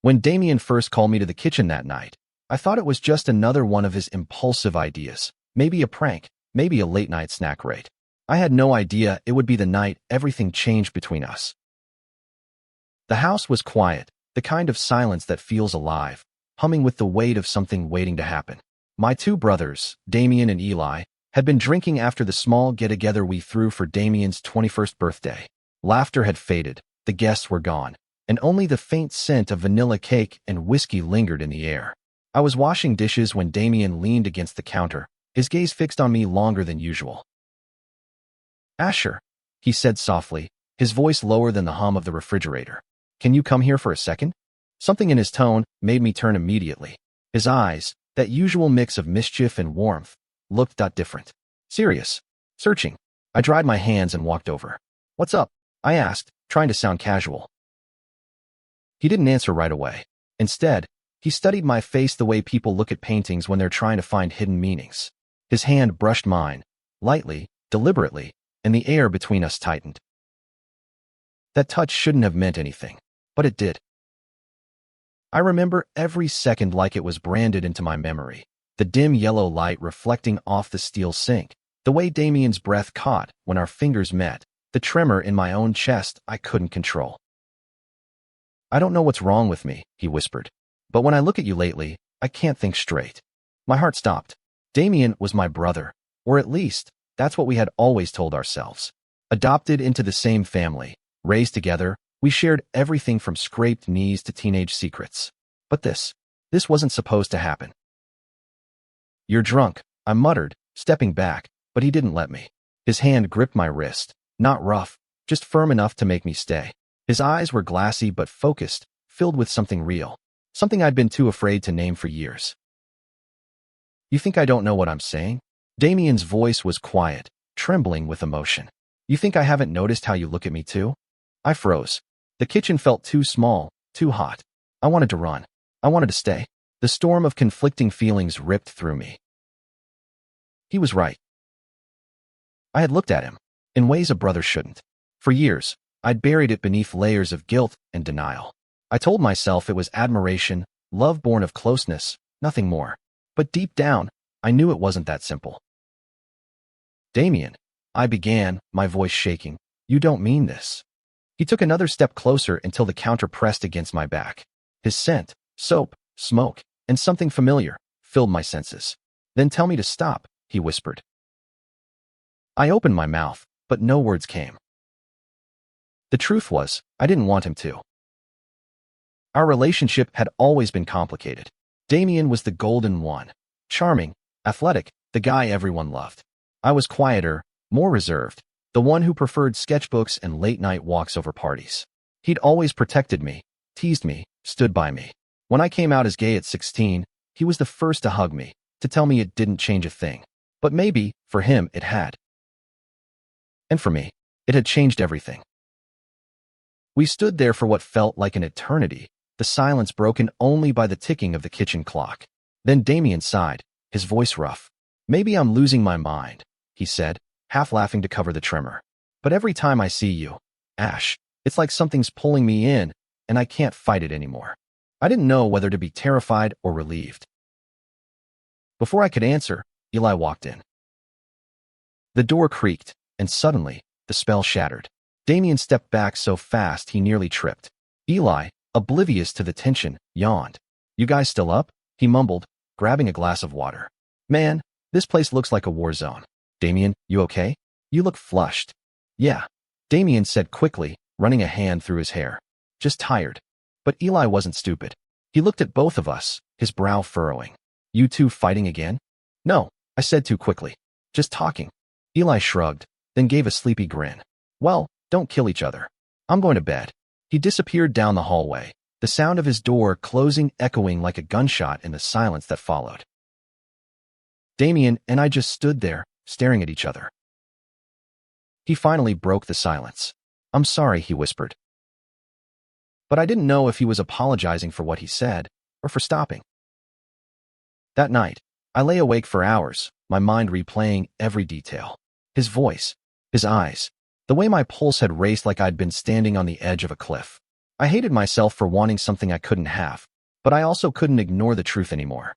When Damien first called me to the kitchen that night, I thought it was just another one of his impulsive ideas. Maybe a prank, maybe a late-night snack raid. I had no idea it would be the night everything changed between us. The house was quiet, the kind of silence that feels alive, humming with the weight of something waiting to happen. My two brothers, Damien and Eli, had been drinking after the small get-together we threw for Damien's 21st birthday. Laughter had faded, the guests were gone, and only the faint scent of vanilla cake and whiskey lingered in the air. I was washing dishes when Damien leaned against the counter, his gaze fixed on me longer than usual. "Asher," he said softly, his voice lower than the hum of the refrigerator. "Can you come here for a second?" Something in his tone made me turn immediately. His eyes, that usual mix of mischief and warmth, looked different. Serious. Searching. I dried my hands and walked over. "What's up?" I asked, trying to sound casual. He didn't answer right away. Instead, he studied my face the way people look at paintings when they're trying to find hidden meanings. His hand brushed mine, lightly, deliberately, and the air between us tightened. That touch shouldn't have meant anything, but it did. I remember every second like it was branded into my memory. The dim yellow light reflecting off the steel sink, the way Damien's breath caught when our fingers met, the tremor in my own chest I couldn't control. "I don't know what's wrong with me," he whispered, "but when I look at you lately, I can't think straight." My heart stopped. Damien was my brother, or at least, that's what we had always told ourselves. Adopted into the same family, raised together, we shared everything from scraped knees to teenage secrets. But this wasn't supposed to happen. "You're drunk," I muttered, stepping back, but he didn't let me. His hand gripped my wrist, not rough, just firm enough to make me stay. His eyes were glassy but focused, filled with something real, something I'd been too afraid to name for years. "You think I don't know what I'm saying?" Damien's voice was quiet, trembling with emotion. "You think I haven't noticed how you look at me too?" I froze. The kitchen felt too small, too hot. I wanted to run. I wanted to stay. The storm of conflicting feelings ripped through me. He was right. I had looked at him, in ways a brother shouldn't. For years, I'd buried it beneath layers of guilt and denial. I told myself it was admiration, love born of closeness, nothing more. But deep down, I knew it wasn't that simple. "Damien," I began, my voice shaking, "you don't mean this." He took another step closer until the counter pressed against my back. His scent, soap, smoke, and something familiar, filled my senses. "Then tell me to stop," he whispered. I opened my mouth, but no words came. The truth was, I didn't want him to. Our relationship had always been complicated. Damien was the golden one. Charming, athletic, the guy everyone loved. I was quieter, more reserved, the one who preferred sketchbooks and late-night walks over parties. He'd always protected me, teased me, stood by me. When I came out as gay at 16, he was the first to hug me, to tell me it didn't change a thing. But maybe, for him, it had. And for me, it had changed everything. We stood there for what felt like an eternity, the silence broken only by the ticking of the kitchen clock. Then Damien sighed, his voice rough. "Maybe I'm losing my mind," he said, half laughing to cover the tremor. "But every time I see you, Ash, it's like something's pulling me in, and I can't fight it anymore." I didn't know whether to be terrified or relieved. Before I could answer, Eli walked in. The door creaked, and suddenly, the spell shattered. Damien stepped back so fast he nearly tripped. Eli, oblivious to the tension, yawned. "You guys still up?" he mumbled, grabbing a glass of water. "Man, this place looks like a war zone. Damien, you okay? You look flushed." "Yeah," Damien said quickly, running a hand through his hair. "Just tired." But Eli wasn't stupid. He looked at both of us, his brow furrowing. "You two fighting again?" "No," I said too quickly. "Just talking." Eli shrugged, then gave a sleepy grin. "Well, don't kill each other. I'm going to bed." He disappeared down the hallway, the sound of his door closing echoing like a gunshot in the silence that followed. Damien and I just stood there, staring at each other. He finally broke the silence. "I'm sorry," he whispered. But I didn't know if he was apologizing for what he said, or for stopping. That night, I lay awake for hours, my mind replaying every detail. His voice, his eyes, the way my pulse had raced like I'd been standing on the edge of a cliff. I hated myself for wanting something I couldn't have, but I also couldn't ignore the truth anymore.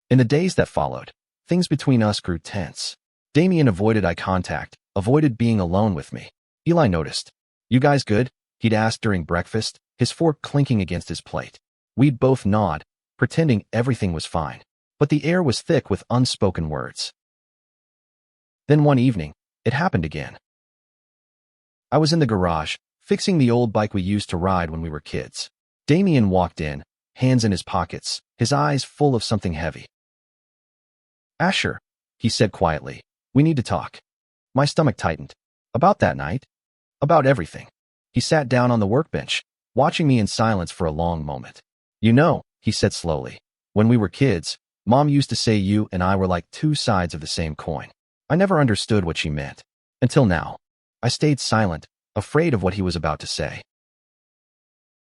In the days that followed, things between us grew tense. Damien avoided eye contact, avoided being alone with me. Eli noticed. "You guys good?" he'd ask during breakfast, his fork clinking against his plate. We'd both nod, pretending everything was fine, but the air was thick with unspoken words. Then one evening, it happened again. I was in the garage, fixing the old bike we used to ride when we were kids. Damien walked in, hands in his pockets, his eyes full of something heavy. "Asher," he said quietly, "we need to talk." My stomach tightened. About that night? About everything. He sat down on the workbench, watching me in silence for a long moment. "You know," he said slowly, "when we were kids, Mom used to say you and I were like two sides of the same coin. I never understood what she meant. Until now." I stayed silent, afraid of what he was about to say.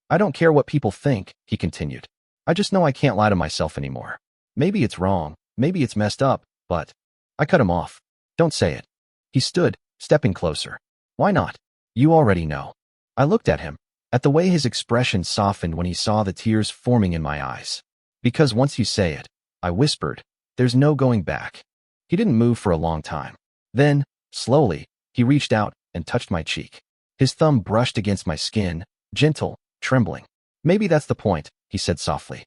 "I don't care what people think," he continued. "I just know I can't lie to myself anymore. Maybe it's wrong, maybe it's messed up, but..." I cut him off. "Don't say it." He stood, stepping closer. "Why not? You already know." I looked at him, at the way his expression softened when he saw the tears forming in my eyes. "Because once you say it," I whispered, "there's no going back." He didn't move for a long time. Then, slowly, he reached out and touched my cheek. His thumb brushed against my skin, gentle, trembling. "Maybe that's the point," he said softly.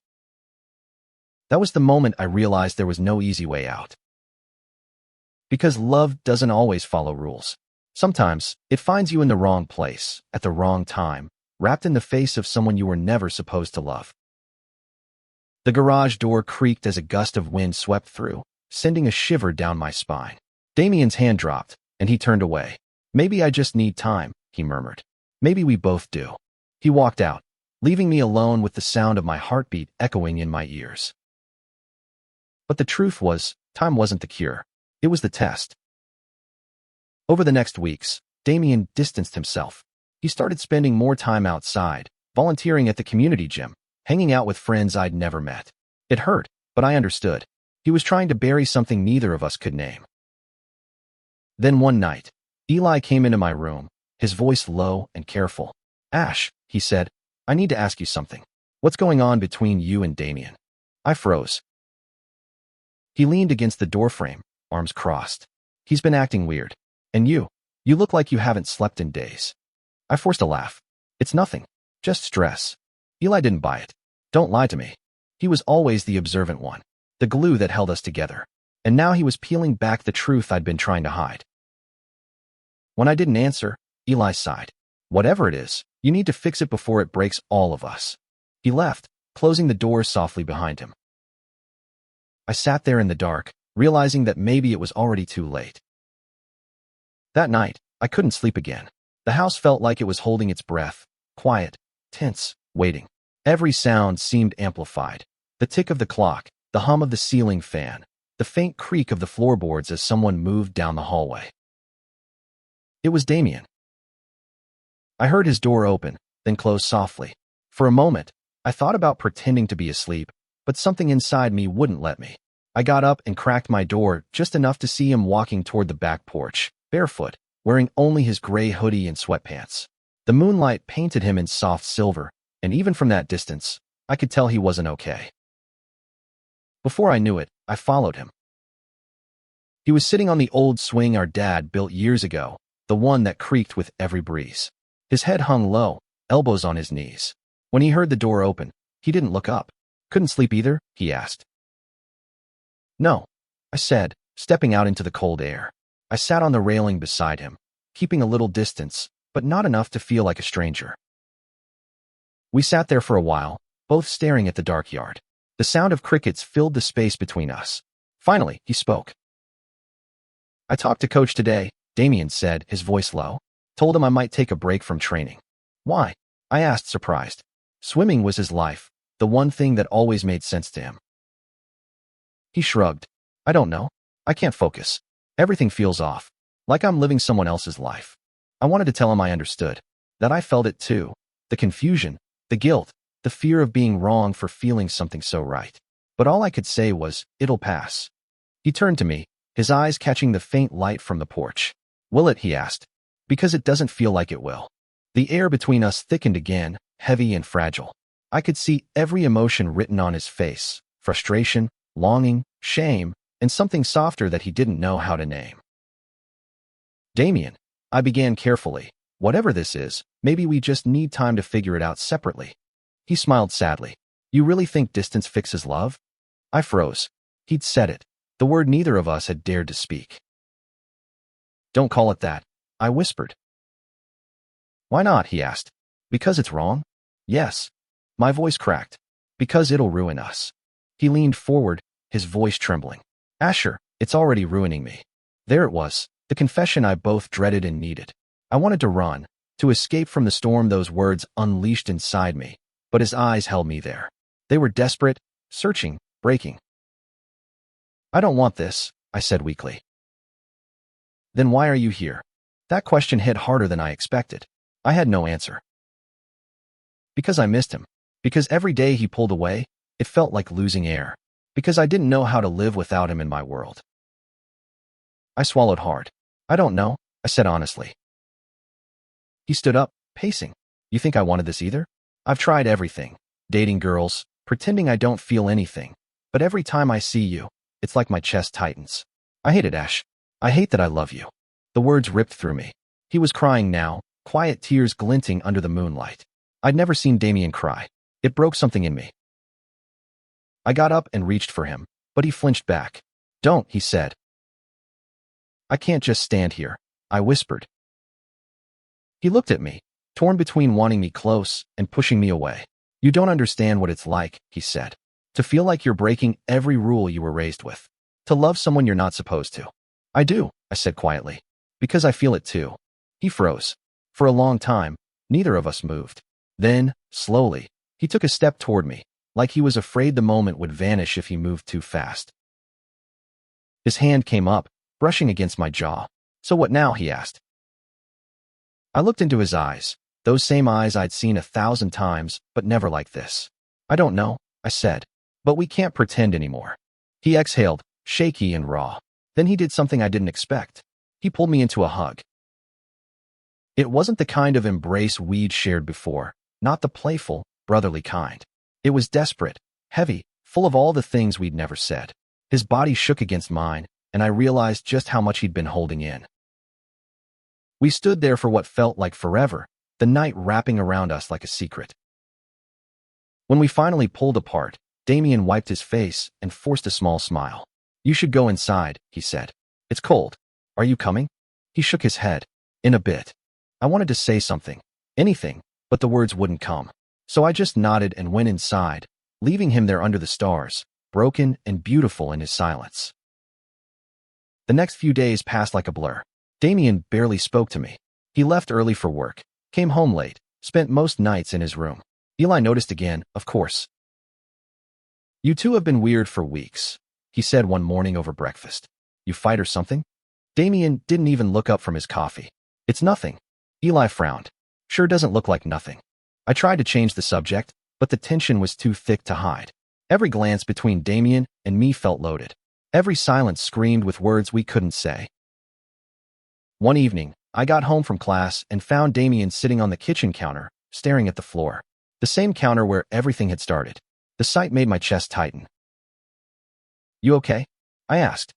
That was the moment I realized there was no easy way out. Because love doesn't always follow rules. Sometimes, it finds you in the wrong place, at the wrong time, wrapped in the face of someone you were never supposed to love. The garage door creaked as a gust of wind swept through, sending a shiver down my spine. Damien's hand dropped, and he turned away. "Maybe I just need time," he murmured. "Maybe we both do." He walked out, leaving me alone with the sound of my heartbeat echoing in my ears. But the truth was, time wasn't the cure. It was the test. Over the next weeks, Damien distanced himself. He started spending more time outside, volunteering at the community gym, hanging out with friends I'd never met. It hurt, but I understood. He was trying to bury something neither of us could name. Then one night, Eli came into my room, his voice low and careful. "Ash," he said, "I need to ask you something. What's going on between you and Damien?" I froze. He leaned against the doorframe, arms crossed. "He's been acting weird. And you look like you haven't slept in days." I forced a laugh. "It's nothing. Just stress." Eli didn't buy it. "Don't lie to me." He was always the observant one, the glue that held us together. And now he was peeling back the truth I'd been trying to hide. When I didn't answer, Eli sighed. "Whatever it is, you need to fix it before it breaks all of us." He left, closing the door softly behind him. I sat there in the dark, realizing that maybe it was already too late. That night, I couldn't sleep again. The house felt like it was holding its breath, quiet, tense, waiting. Every sound seemed amplified. The tick of the clock, the hum of the ceiling fan, the faint creak of the floorboards as someone moved down the hallway. It was Damien. I heard his door open, then close softly. For a moment, I thought about pretending to be asleep, but something inside me wouldn't let me. I got up and cracked my door just enough to see him walking toward the back porch, barefoot, wearing only his gray hoodie and sweatpants. The moonlight painted him in soft silver, and even from that distance, I could tell he wasn't okay. Before I knew it, I followed him. He was sitting on the old swing our dad built years ago, the one that creaked with every breeze. His head hung low, elbows on his knees. When he heard the door open, he didn't look up. "Couldn't sleep either?" he asked. "No," I said, stepping out into the cold air. I sat on the railing beside him, keeping a little distance, but not enough to feel like a stranger. We sat there for a while, both staring at the dark yard. The sound of crickets filled the space between us. Finally, he spoke. "I talked to Coach today," Damien said, his voice low. "Told him I might take a break from training." "Why?" I asked, surprised. Swimming was his life, the one thing that always made sense to him. He shrugged. "I don't know. I can't focus. Everything feels off, like I'm living someone else's life." I wanted to tell him I understood, that I felt it too. The confusion, the guilt, the fear of being wrong for feeling something so right. But all I could say was, "It'll pass." He turned to me, his eyes catching the faint light from the porch. "Will it?" he asked. "Because it doesn't feel like it will." The air between us thickened again, heavy and fragile. I could see every emotion written on his face: frustration, longing, shame, and something softer that he didn't know how to name. Damien, I began carefully. Whatever this is, maybe we just need time to figure it out separately. He smiled sadly. You really think distance fixes love? I froze. He'd said it. The word neither of us had dared to speak. Don't call it that, I whispered. Why not? He asked. Because it's wrong? Yes. My voice cracked. Because it'll ruin us. He leaned forward, his voice trembling. Asher, it's already ruining me. There it was, the confession I both dreaded and needed. I wanted to run, to escape from the storm those words unleashed inside me, but his eyes held me there. They were desperate, searching, breaking. I don't want this, I said weakly. Then why are you here? That question hit harder than I expected. I had no answer. Because I missed him. Because every day he pulled away, it felt like losing air. Because I didn't know how to live without him in my world. I swallowed hard. I don't know, I said honestly. He stood up, pacing. You think I wanted this either? I've tried everything. Dating girls, pretending I don't feel anything. But every time I see you, it's like my chest tightens. I hate it, Ash. I hate that I love you. The words ripped through me. He was crying now, quiet tears glinting under the moonlight. I'd never seen Damien cry. It broke something in me. I got up and reached for him, but he flinched back. Don't, he said. I can't just stand here, I whispered. He looked at me, torn between wanting me close and pushing me away. You don't understand what it's like, he said. To feel like you're breaking every rule you were raised with. To love someone you're not supposed to. I do, I said quietly. Because I feel it too. He froze. For a long time, neither of us moved. Then, slowly, he took a step toward me, like he was afraid the moment would vanish if he moved too fast. His hand came up, brushing against my jaw. So what now? He asked. I looked into his eyes, those same eyes I'd seen 1,000 times, but never like this. I don't know, I said, but we can't pretend anymore. He exhaled, shaky and raw. Then he did something I didn't expect. He pulled me into a hug. It wasn't the kind of embrace we'd shared before, not the playful, brotherly kind. It was desperate, heavy, full of all the things we'd never said. His body shook against mine, and I realized just how much he'd been holding in. We stood there for what felt like forever, the night wrapping around us like a secret. When we finally pulled apart, Damien wiped his face and forced a small smile. You should go inside, he said. It's cold. Are you coming? He shook his head. In a bit. I wanted to say something, anything, but the words wouldn't come. So I just nodded and went inside, leaving him there under the stars, broken and beautiful in his silence. The next few days passed like a blur. Damien barely spoke to me. He left early for work, came home late, spent most nights in his room. Eli noticed again, of course. You two have been weird for weeks, he said one morning over breakfast. You fight or something? Damien didn't even look up from his coffee. It's nothing. Eli frowned. Sure doesn't look like nothing. I tried to change the subject, but the tension was too thick to hide. Every glance between Damien and me felt loaded. Every silence screamed with words we couldn't say. One evening, I got home from class and found Damien sitting on the kitchen counter, staring at the floor. The same counter where everything had started. The sight made my chest tighten. You okay? I asked.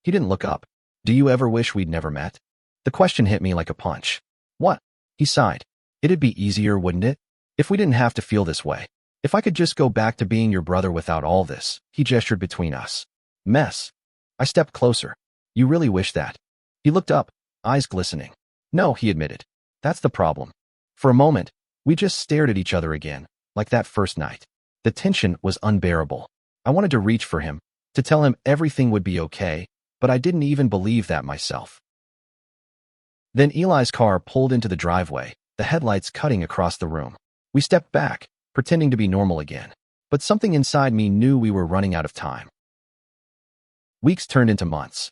He didn't look up. Do you ever wish we'd never met? The question hit me like a punch. What? He sighed. It'd be easier, wouldn't it? If we didn't have to feel this way. If I could just go back to being your brother without all this. He gestured between us. Mess. I stepped closer. You really wish that? He looked up, eyes glistening. No, he admitted. That's the problem. For a moment, we just stared at each other again, like that first night. The tension was unbearable. I wanted to reach for him, to tell him everything would be okay, but I didn't even believe that myself. Then Eli's car pulled into the driveway, the headlights cutting across the room. We stepped back, pretending to be normal again, but something inside me knew we were running out of time. Weeks turned into months.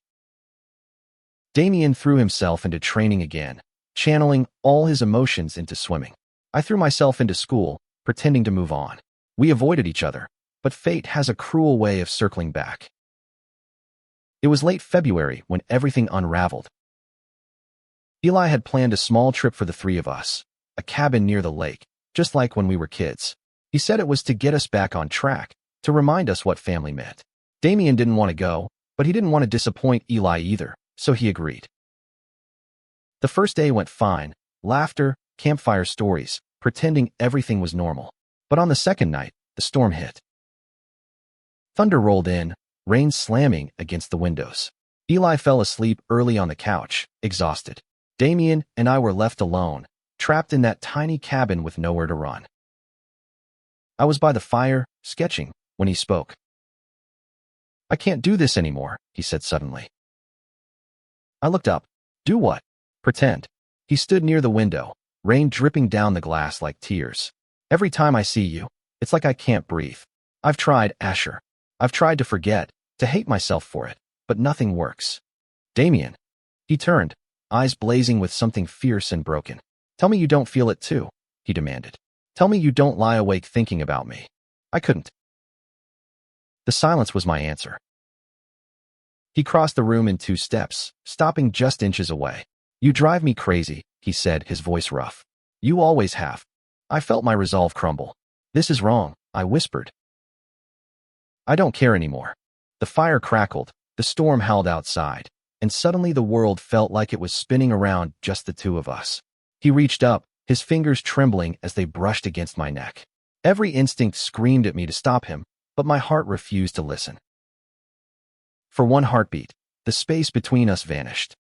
Damien threw himself into training again, channeling all his emotions into swimming. I threw myself into school, pretending to move on. We avoided each other, but fate has a cruel way of circling back. It was late February when everything unraveled. Eli had planned a small trip for the three of us, a cabin near the lake, just like when we were kids. He said it was to get us back on track, to remind us what family meant. Damien didn't want to go, but he didn't want to disappoint Eli either, so he agreed. The first day went fine, laughter, campfire stories, pretending everything was normal. But on the second night, the storm hit. Thunder rolled in, rain slamming against the windows. Eli fell asleep early on the couch, exhausted. Damien and I were left alone, trapped in that tiny cabin with nowhere to run. I was by the fire, sketching, when he spoke. "I can't do this anymore," he said suddenly. I looked up. "Do what?" "Pretend." He stood near the window, rain dripping down the glass like tears. "Every time I see you, it's like I can't breathe. I've tried, Asher. I've tried to forget, to hate myself for it, but nothing works." "Damien." He turned, eyes blazing with something fierce and broken. "Tell me you don't feel it too," he demanded. "Tell me you don't lie awake thinking about me." I couldn't. The silence was my answer. He crossed the room in 2 steps, stopping just inches away. "You drive me crazy," he said, his voice rough. "You always have." I felt my resolve crumble. "This is wrong," I whispered. "I don't care anymore." The fire crackled, the storm howled outside, and suddenly the world felt like it was spinning around just the two of us. He reached up, his fingers trembling as they brushed against my neck. Every instinct screamed at me to stop him, but my heart refused to listen. For one heartbeat, the space between us vanished.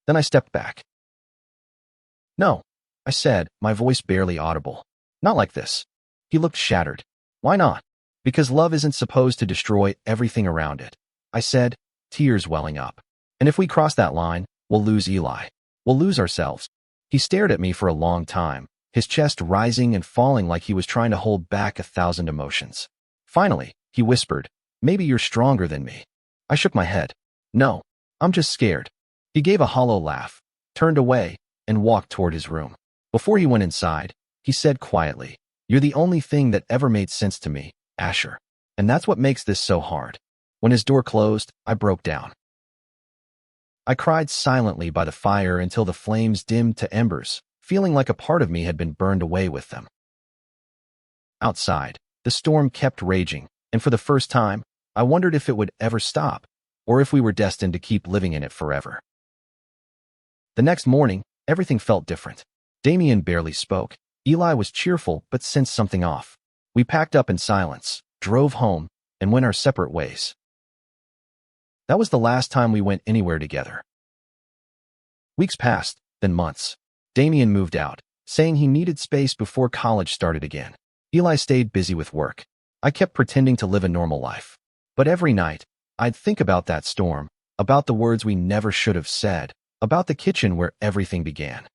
Then I stepped back. "No," I said, my voice barely audible. "Not like this." He looked shattered. "Why not?" "Because love isn't supposed to destroy everything around it," I said, tears welling up. "And if we cross that line, we'll lose Eli. We'll lose ourselves." He stared at me for a long time, his chest rising and falling like he was trying to hold back 1,000 emotions. Finally, he whispered, "Maybe you're stronger than me." I shook my head. "No, I'm just scared." He gave a hollow laugh, turned away, and walked toward his room. Before he went inside, he said quietly, "You're the only thing that ever made sense to me, Asher. And that's what makes this so hard." When his door closed, I broke down. I cried silently by the fire until the flames dimmed to embers, feeling like a part of me had been burned away with them. Outside, the storm kept raging, and for the first time, I wondered if it would ever stop, or if we were destined to keep living in it forever. The next morning, everything felt different. Damien barely spoke. Eli was cheerful but sensed something off. We packed up in silence, drove home, and went our separate ways. That was the last time we went anywhere together. Weeks passed, then months. Damien moved out, saying he needed space before college started again. Eli stayed busy with work. I kept pretending to live a normal life. But every night, I'd think about that storm, about the words we never should have said, about the kitchen where everything began.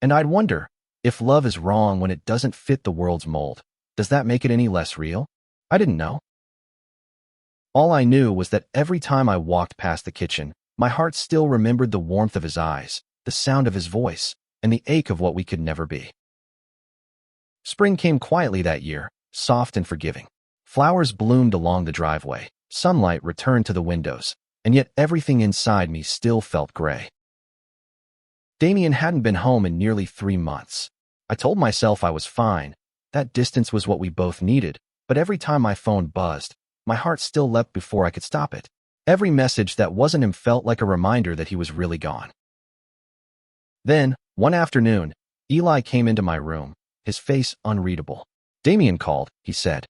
And I'd wonder, if love is wrong when it doesn't fit the world's mold, does that make it any less real? I didn't know. All I knew was that every time I walked past the kitchen, my heart still remembered the warmth of his eyes, the sound of his voice, and the ache of what we could never be. Spring came quietly that year, soft and forgiving. Flowers bloomed along the driveway, sunlight returned to the windows, and yet everything inside me still felt gray. Damien hadn't been home in nearly 3 months. I told myself I was fine, that distance was what we both needed, but every time my phone buzzed, my heart still leapt before I could stop it. Every message that wasn't him felt like a reminder that he was really gone. Then, one afternoon, Eli came into my room, his face unreadable. "Damien called," he said.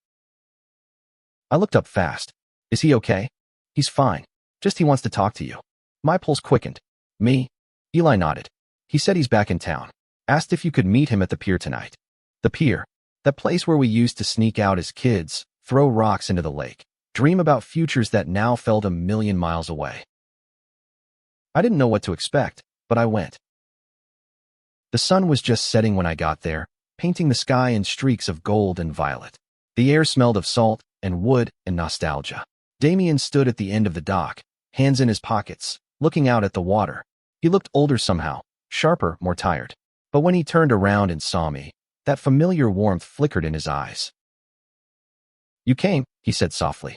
I looked up fast. "Is he okay?" "He's fine. Just he wants to talk to you." My pulse quickened. "Me?" Eli nodded. "He said he's back in town. Asked if you could meet him at the pier tonight." The pier. That place where we used to sneak out as kids, throw rocks into the lake, dream about futures that now felt a million miles away. I didn't know what to expect, but I went. The sun was just setting when I got there, painting the sky in streaks of gold and violet. The air smelled of salt and wood and nostalgia. Damien stood at the end of the dock, hands in his pockets, looking out at the water. He looked older somehow, sharper, more tired. But when he turned around and saw me, that familiar warmth flickered in his eyes. "You came," he said softly.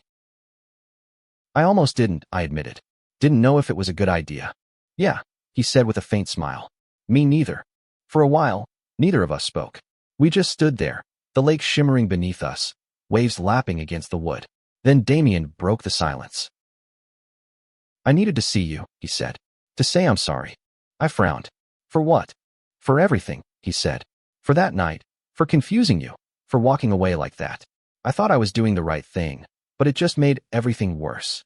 "I almost didn't," I admitted. "Didn't know if it was a good idea." Yeah, he said with a faint smile. Me neither. For a while, neither of us spoke. We just stood there, the lake shimmering beneath us, waves lapping against the wood. Then Damien broke the silence. I needed to see you, he said. To say I'm sorry. I frowned. For what? For everything, he said. For that night, for confusing you, for walking away like that. I thought I was doing the right thing, but it just made everything worse.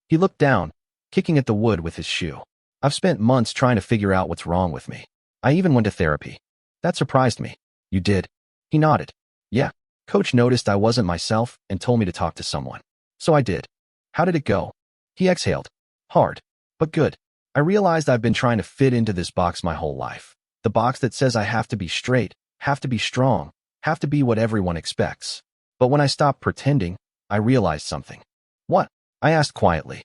He looked down, kicking at the wood with his shoe. I've spent months trying to figure out what's wrong with me. I even went to therapy. That surprised me. You did? He nodded. Yeah. Coach noticed I wasn't myself and told me to talk to someone. So I did. How did it go? He exhaled. Hard, but good. I realized I've been trying to fit into this box my whole life. The box that says I have to be straight, have to be strong, have to be what everyone expects. But when I stopped pretending, I realized something. What? I asked quietly.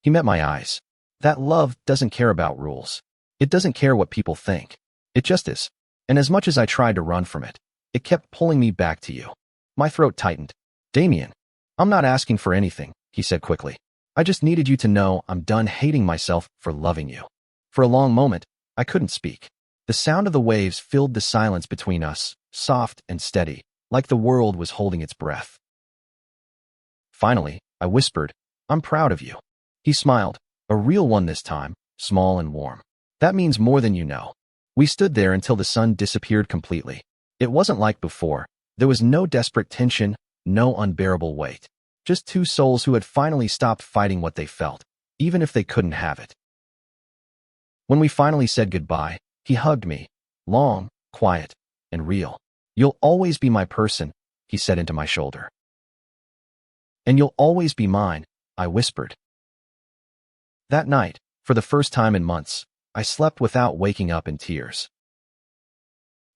He met my eyes. That love doesn't care about rules. It doesn't care what people think. It just is. And as much as I tried to run from it, it kept pulling me back to you. My throat tightened. Damien, I'm not asking for anything, he said quickly. I just needed you to know I'm done hating myself for loving you. For a long moment, I couldn't speak. The sound of the waves filled the silence between us, soft and steady, like the world was holding its breath. Finally, I whispered, I'm proud of you. He smiled, a real one this time, small and warm. That means more than you know. We stood there until the sun disappeared completely. It wasn't like before. There was no desperate tension, no unbearable weight. Just two souls who had finally stopped fighting what they felt, even if they couldn't have it. When we finally said goodbye, he hugged me, long, quiet, and real. You'll always be my person, he said into my shoulder. And you'll always be mine, I whispered. That night, for the first time in months, I slept without waking up in tears.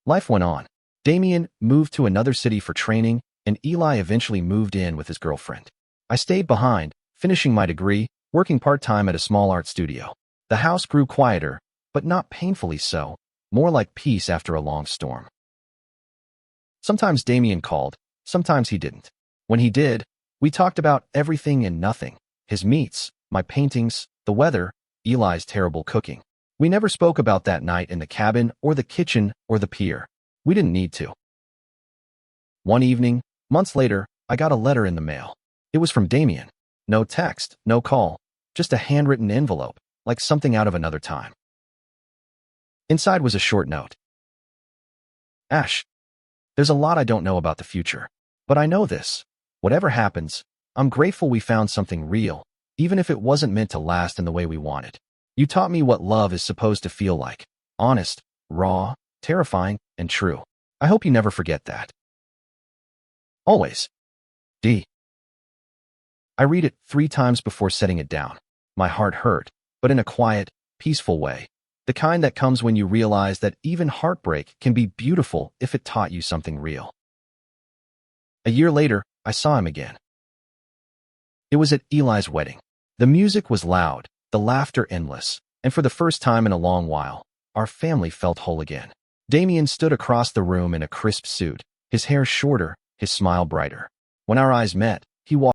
Life went on. Damien moved to another city for training, and Eli eventually moved in with his girlfriend. I stayed behind, finishing my degree, working part-time at a small art studio. The house grew quieter, but not painfully so, more like peace after a long storm. Sometimes Damien called, sometimes he didn't. When he did, we talked about everything and nothing. His meats, my paintings, the weather, Eli's terrible cooking. We never spoke about that night in the cabin or the kitchen or the pier. We didn't need to. One evening, months later, I got a letter in the mail. It was from Damien. No text, no call, just a handwritten envelope, like something out of another time. Inside was a short note. Ash, there's a lot I don't know about the future, but I know this. Whatever happens, I'm grateful we found something real, even if it wasn't meant to last in the way we wanted. You taught me what love is supposed to feel like. Honest, raw, terrifying, and true. I hope you never forget that. Always. D. I read it 3 times before setting it down. My heart hurt, but in a quiet, peaceful way. The kind that comes when you realize that even heartbreak can be beautiful if it taught you something real. A year later, I saw him again. It was at Eli's wedding. The music was loud, the laughter endless, and for the first time in a long while, our family felt whole again. Damien stood across the room in a crisp suit, his hair shorter, his smile brighter. When our eyes met, he walked